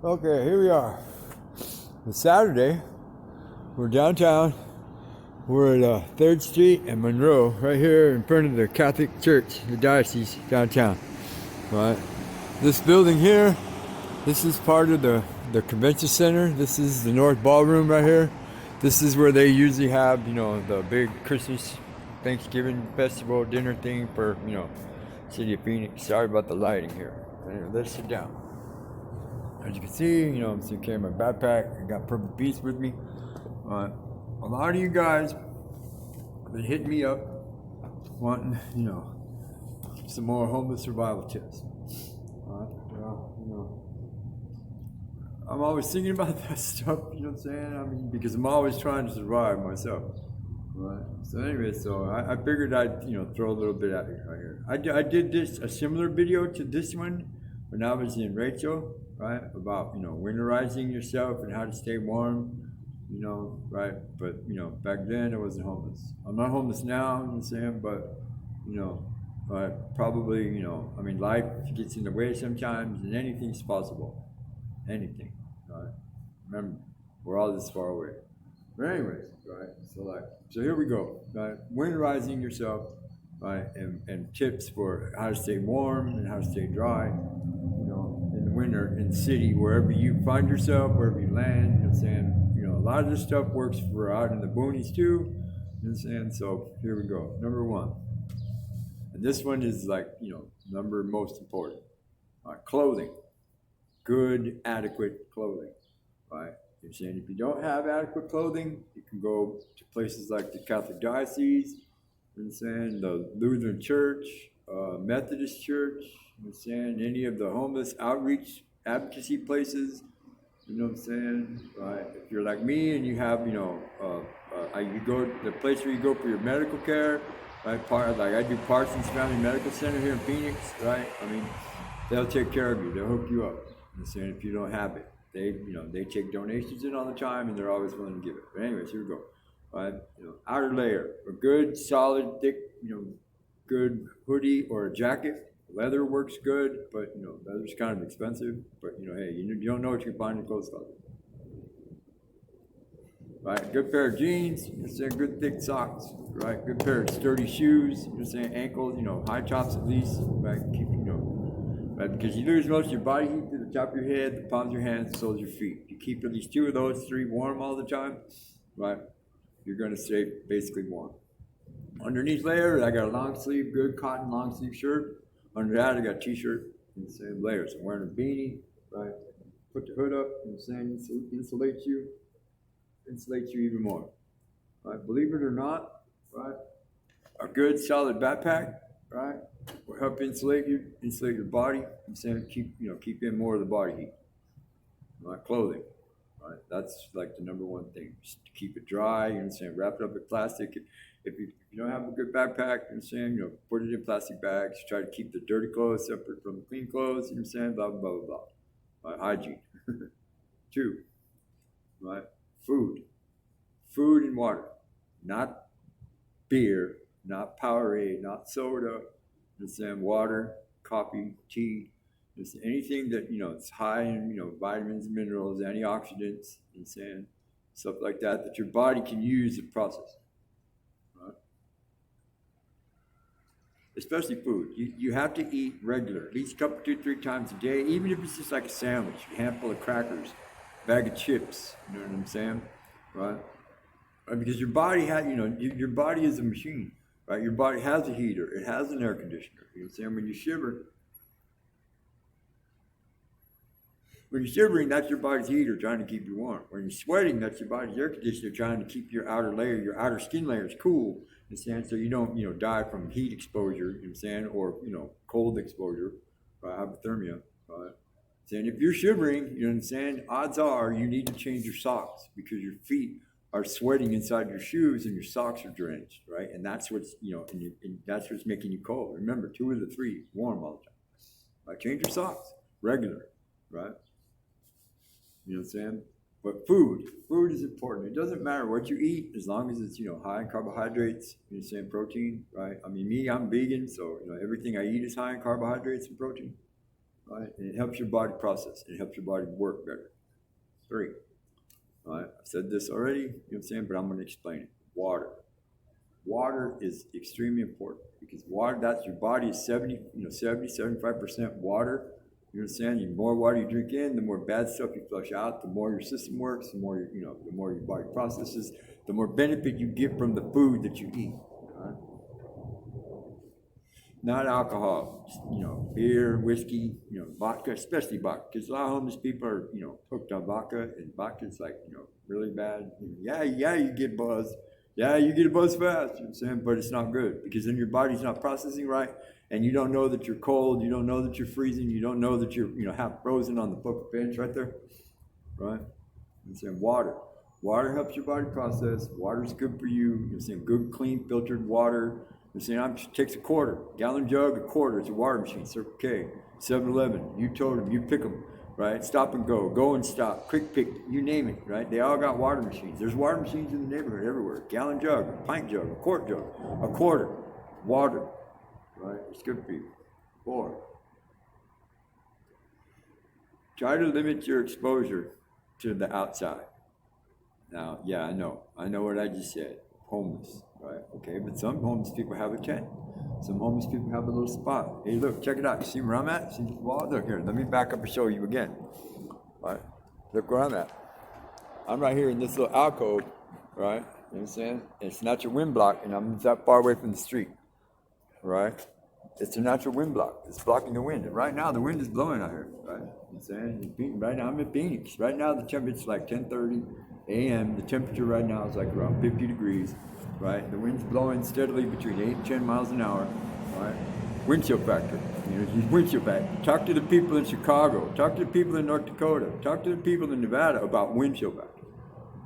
Okay, here we are. It's Saturday. We're downtown. We're at 3rd Street and Monroe, right here in front of the Catholic Church, the diocese downtown. Right. This building here, this is part of the convention center. This is the North Ballroom right here. This is where they usually have, the big Christmas, Thanksgiving festival dinner thing for, City of Phoenix. Sorry about the lighting here. Anyway, let's sit down. As you can see, I'm still carrying my backpack. I got Purple Beast with me. A lot of you guys have been hitting me up wanting, some more homeless survival tips. I'm always thinking about that stuff, you know what I'm saying? I mean, because I'm always trying to survive myself. Right. So anyway, I figured I'd, throw a little bit at you right here. I did a similar video to this one when I was in Rachel, right? About, winterizing yourself and how to stay warm, right? But, back then I wasn't homeless. I'm not homeless now, you know what I'm saying? But, probably, life gets in the way sometimes and anything's possible. Anything, right? Remember, we're all this far away. But anyways, right? So here we go. Right? Winterizing yourself, right? And tips for how to stay warm and how to stay dry, in the winter in the city, wherever you find yourself, wherever you land. You know what I'm saying? A lot of this stuff works for out in the boonies too. You know what I'm saying? So here we go. Number one, and this one is like number most important. Clothing, good, adequate clothing, right? You're saying if you don't have adequate clothing, you can go to places like the Catholic Diocese, you know what I'm saying, the Lutheran Church, Methodist Church, you know what I'm saying, any of the homeless outreach advocacy places, you know what I'm saying, right? If you're like me and you have, you go to the place where you go for your medical care, right? Like I do Parsons Family Medical Center here in Phoenix, right? I mean, they'll take care of you. They'll hook you up. You know what I'm saying, if you don't have it. They take donations in all the time, and they're always willing to give it. But anyways, here we go. Right, outer layer, a good, solid, thick, good hoodie or a jacket. Leather works good, but leather's kind of expensive. But hey, you don't know what you can find in the clothes closet. Right, good pair of jeans. You're saying good thick socks. Right, good pair of sturdy shoes. You're saying ankles, high tops at least. Right, keep right? Because you lose most of your body heat to the top of your head, the palms of your hands, the soles of your feet. You keep at least 2 of those 3 warm all the time, right? You're going to stay basically warm. Underneath layer, I got a long sleeve, good cotton long sleeve shirt. Under that, I got a t-shirt in the same layers. I'm wearing a beanie, right? Put the hood up, and saying insulates you even more, right? Believe it or not, right? A good solid backpack, right, will help insulate your body. I'm saying keep in more of the body heat. Right, clothing, right? That's like the number one thing. Just to keep it dry. You know what I'm saying? Wrap it up in plastic. If you don't have a good backpack, you know what I'm saying? Put it in plastic bags. Try to keep the dirty clothes separate from the clean clothes. You know what I'm saying? Blah blah blah blah. Right, hygiene. 2, right? Food and water, not beer, not Powerade, not soda. It's water, coffee, tea, just anything that it's high in vitamins, minerals, antioxidants, and saying stuff like that your body can use to process. Right? Especially food. You have to eat regular, at least a couple, 2, 3 times a day, even if it's just like a sandwich, a handful of crackers, bag of chips. You know what I'm saying, right? Because your body has, your body is a machine, right? Your body has a heater, it has an air conditioner. You know what I'm saying? When you're shivering, that's your body's heater trying to keep you warm. When you're sweating, that's your body's air conditioner trying to keep your outer layer, your outer skin layers cool. You know what I'm saying? So you don't, die from heat exposure. You know what I'm saying? Or cold exposure, hypothermia. Right? Saying if you're shivering, you know what I'm saying? Odds are you need to change your socks because your feet are sweating inside your shoes and your socks are drenched, right? And that's what's and that's what's making you cold. Remember, 2 of the 3 warm all the time. Right? Change your socks regular, right? You know what I'm saying? But food is important. It doesn't matter what you eat as long as it's high in carbohydrates. You know what I'm saying? Protein, right? I mean, I'm vegan, so everything I eat is high in carbohydrates and protein. right? And it helps your body process. It helps your body work better. 3, right? I said this already, you know what I'm saying, but I'm going to explain it. Water. Water is extremely important because water, that's your body is 75% water. You understand? The more water you drink in, the more bad stuff you flush out, the more your system works, the more the more your body processes, the more benefit you get from the food that you eat. Right? Not alcohol, beer, whiskey, vodka, especially vodka, because a lot of homeless people are, hooked on vodka, and vodka is like, really bad. Yeah, you get buzzed. Yeah, you get a buzz fast, you know what I'm saying? But it's not good because then your body's not processing right, and you don't know that you're cold, you don't know that you're freezing, you don't know that you're, half frozen on the book bench right there, right? I'm saying water. Water helps your body process. Water's good for you. You're saying good, clean, filtered water. You're saying it takes a quarter, gallon jug, a quarter. It's a water machine. Circle K, 7-Eleven. You told them, you pick them, right? Stop and go and stop, quick pick, you name it, right? They all got water machines. There's water machines in the neighborhood everywhere. Gallon jug, a pint jug, a quart jug, a quarter, water, right? It's good for you. 4, try to limit your exposure to the outside. Now, yeah, I know what I just said. Homeless, right? Okay, but some homeless people have a tent. Some homeless people have a little spot. Hey, look, check it out. You see where I'm at? See the wall? Look here. Let me back up and show you again. All right, look where I'm at. I'm right here in this little alcove, right? You know what I'm saying? It's a natural wind block, and I'm that far away from the street, right? It's a natural wind block. It's blocking the wind. And right now, the wind is blowing out here, right? You know what I'm saying? Right now, I'm in Phoenix. Right now, the temperature's like 10:30 a.m. The temperature right now is like around 50 degrees, right? The wind's blowing steadily between 8 and 10 miles an hour, right? Wind chill factor. Use wind chill factor. Talk to the people in Chicago. Talk to the people in North Dakota. Talk to the people in Nevada about wind chill factor,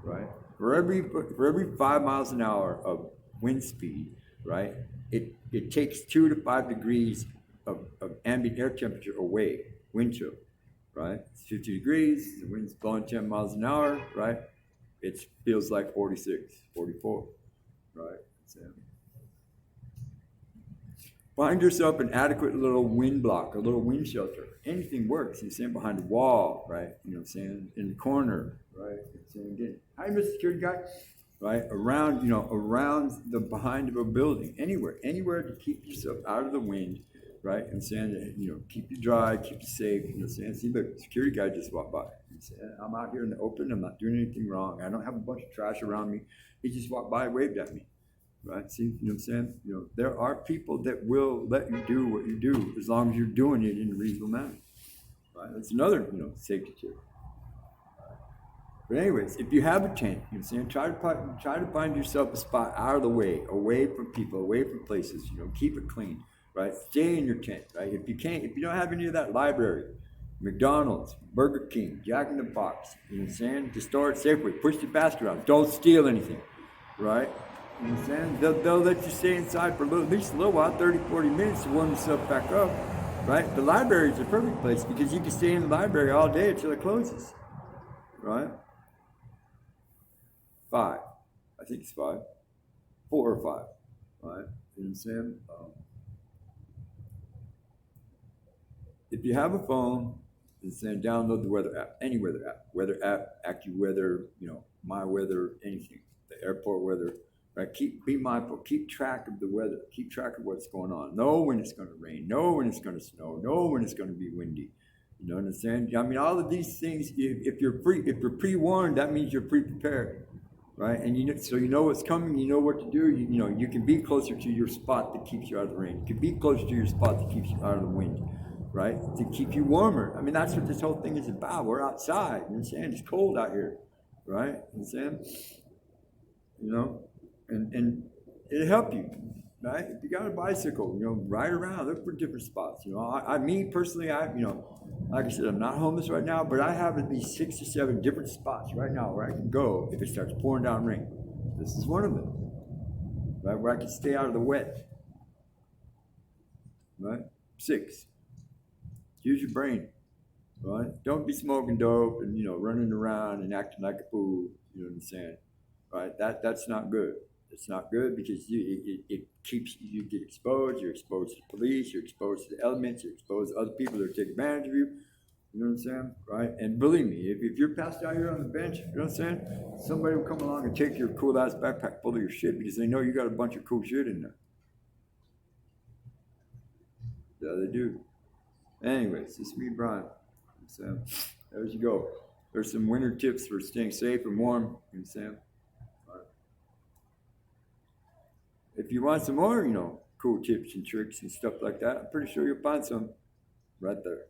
right? For every 5 miles an hour of wind speed, right, it takes 2 to 5 degrees of ambient air temperature away, wind chill, right? It's 50 degrees, the wind's blowing 10 miles an hour, right? It feels like 46, 44, right? So, find yourself an adequate little wind block, a little wind shelter. Anything works. You're saying behind a wall, right? You know what I'm saying? In the corner, right? You're saying again, hi, Mr. Security Guy, right? Around the behind of a building, anywhere to keep yourself out of the wind, right? And saying that, keep you dry, keep you safe. Saying, see, look, security guy just walked by. I'm out here in the open. I'm not doing anything wrong. I don't have a bunch of trash around me. He just walked by, waved at me. Right? See, you know what I'm saying? There are people that will let you do what you do as long as you're doing it in a reasonable manner. Right? That's another, safety tip. Right? But anyways, if you have a tent, you know what I'm saying, try to find yourself a spot out of the way, away from people, away from places. Keep it clean. Right? Stay in your tent. Right? If you don't have any of that library, McDonald's, Burger King, Jack in the Box, you know what I'm saying? The store at Safeway, push the basket around. Don't steal anything. Right? You know what I'm saying? They'll let you stay inside for at least a little while, 30, 40 minutes to warm yourself back up, right? The library is a perfect place because you can stay in the library all day until it closes, right? 5, I think it's 5, 4 or 5, right? You know what I'm saying? If you have a phone, it's saying download the weather app, any weather app, AccuWeather, My Weather, anything, the airport weather. Right? Be mindful. Keep track of the weather. Keep track of what's going on. Know when it's going to rain. Know when it's going to snow. Know when it's going to be windy. You know what I'm saying? I mean, all of these things. If you're pre-warned, that means you're pre-prepared, right? And so you know what's coming. You know what to do. You can be closer to your spot that keeps you out of the rain. You can be closer to your spot that keeps you out of the wind, right? To keep you warmer. I mean, that's what this whole thing is about. We're outside. You know what I'm saying? It's cold out here, right? You know what I'm saying? And it'll help you, right? If you got a bicycle, ride around, look for different spots. Me personally, like I said, I'm not homeless right now, but I have at least 6 or 7 different spots right now where I can go if it starts pouring down rain. This is one of them, right? Where I can stay out of the wet, right? 6, use your brain, right? Don't be smoking dope and, running around and acting like a fool, you know what I'm saying? Right? That's not good. It's not good because it keeps you get exposed. You're exposed to the police. You're exposed to the elements. You're exposed to other people that take advantage of you. You know what I'm saying? Right? And believe me, if you're passed out here on the bench, you know what I'm saying? Somebody will come along and take your cool ass backpack full of your shit because they know you got a bunch of cool shit in there. Yeah, they do. Anyways, this is me, Brian. So there you go. There's some winter tips for staying safe and warm. You know what I'm saying? Right. If you want some more, cool tips and tricks and stuff like that, I'm pretty sure you'll find some right there.